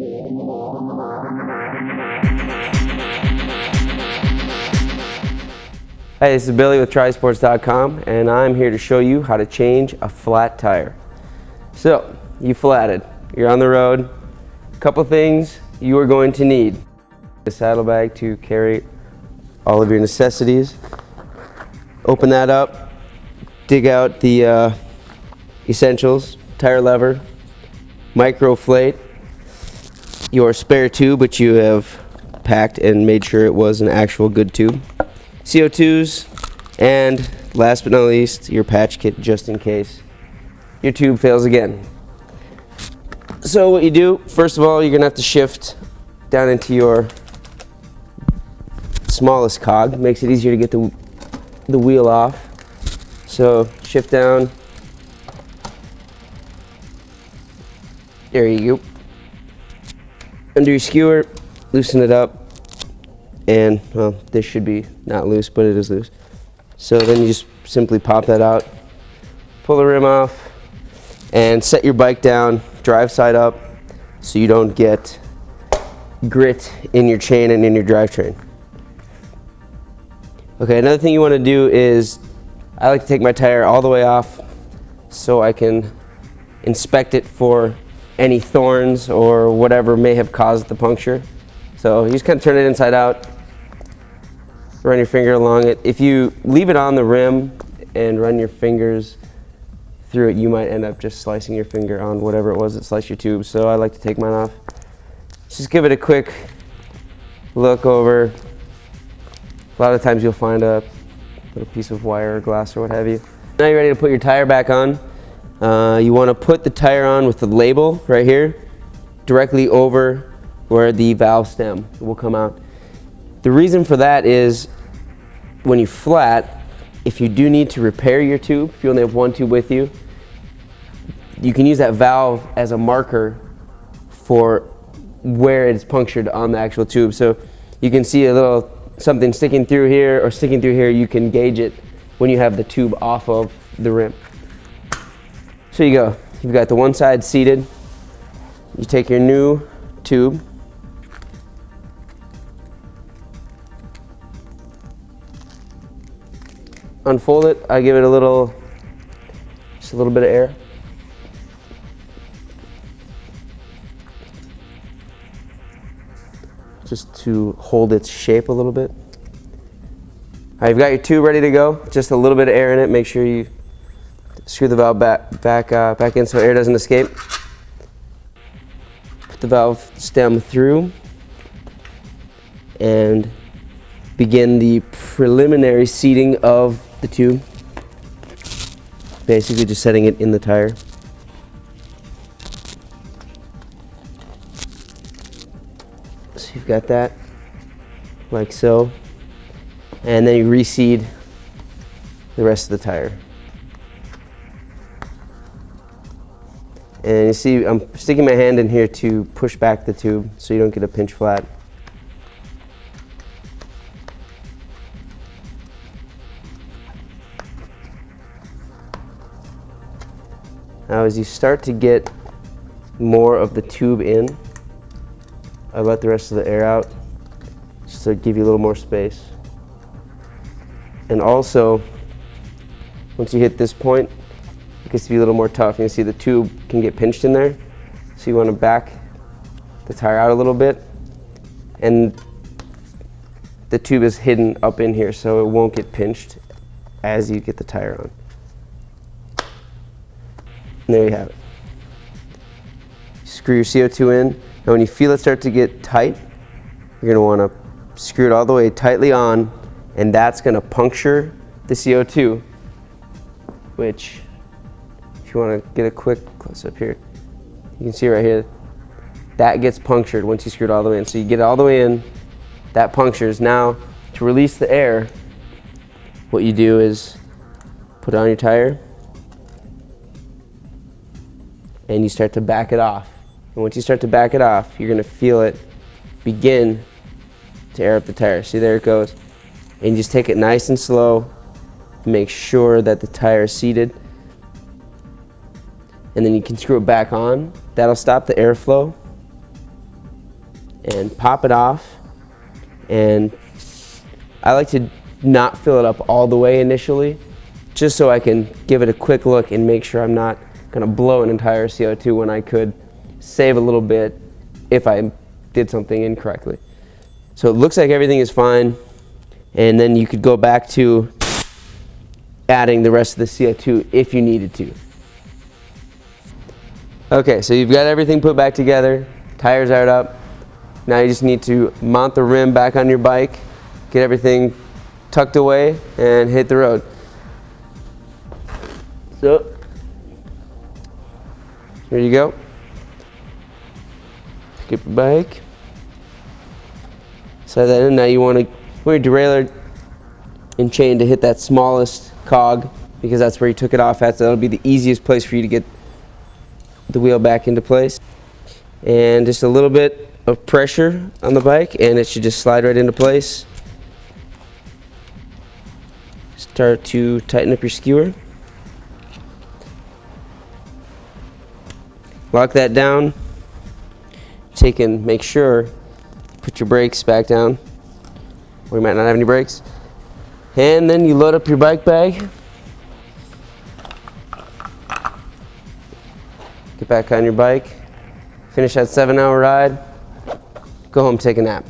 Hey, this is Billy with Trisports.com, and I'm here to show you how to change a flat tire. So, you flatted, you're on the road. A couple things you are going to need. A saddlebag to carry all of your necessities. Open that up, dig out the essentials, tire lever, microflate, your spare tube, which you have packed and made sure it was an actual good tube, CO2s, and last but not least, your patch kit just in case your tube fails again. So what you do, first of all, you're gonna have to shift down into your smallest cog. Makes it easier to get the wheel off. So shift down. There you go. Under your skewer, loosen it up. And, well, this should be not loose, but it is loose. So then you just simply pop that out, pull the rim off, and set your bike down, drive side up, so you don't get grit in your chain and in your drivetrain. Okay, another thing you want to do is, I like to take my tire all the way off so I can inspect it for any thorns or whatever may have caused the puncture. So you just kind of turn it inside out, run your finger along it. If you leave it on the rim and run your fingers through it, you might end up just slicing your finger on whatever it was that sliced your tube. So I like to take mine off. Just give it a quick look over. A lot of times you'll find a little piece of wire or glass or what have you. Now you're ready to put your tire back on. You want to put the tire on with the label right here, directly over where the valve stem will come out. The reason for that is when you flat, if you do need to repair your tube, if you only have one tube with you, you can use that valve as a marker for where it's punctured on the actual tube. So you can see a little something sticking through here or sticking through here. You can gauge it when you have the tube off of the rim. So you go, you've got the one side seated. You take your new tube, unfold it. I give it just a little bit of air. Just to hold its shape a little bit. All right, you've got your tube ready to go. Just a little bit of air in it. Make sure you screw the valve back in so air doesn't escape. Put the valve stem through and begin the preliminary seating of the tube. Basically just setting it in the tire. So you've got that, like so. And then you reseed the rest of the tire. And you see I'm sticking my hand in here to push back the tube so you don't get a pinch flat. Now as you start to get more of the tube in, I let the rest of the air out just to give you a little more space. And also, once you hit this point, it gets to be a little more tough. You can see the tube can get pinched in there. So you want to back the tire out a little bit. And the tube is hidden up in here so it won't get pinched as you get the tire on. And there you have it. Screw your CO2 in. Now when you feel it start to get tight, you're going to want to screw it all the way tightly on, and that's going to puncture the CO2, which, if you want to get a quick close up here, you can see right here, that gets punctured once you screw it all the way in. So you get it all the way in, that punctures. Now, to release the air, what you do is put it on your tire, and you start to back it off. And once you start to back it off, you're going to feel it begin to air up the tire. See, there it goes. And you just take it nice and slow. Make sure that the tire is seated. And then you can screw it back on. That'll stop the airflow. and pop it off. And I like to not fill it up all the way initially, just so I can give it a quick look and make sure I'm not gonna blow an entire CO2 when I could save a little bit if I did something incorrectly. So it looks like everything is fine, and then you could go back to adding the rest of the CO2 if you needed to. Okay, so you've got everything put back together, tires aired up. Now you just need to mount the rim back on your bike, get everything tucked away, and hit the road. So, here you go. Pick up your bike. Slide that in. Now you want to put your derailleur and chain to hit that smallest cog, because that's where you took it off at, so that'll be the easiest place for you to get the wheel back into place. And just a little bit of pressure on the bike and it should just slide right into place. Start to tighten up your skewer. Lock that down. Take and make sure, put your brakes back down, or you might not have any brakes. And then you load up your bike bag. Get back on your bike. Finish that 7-hour ride. Go home, take a nap.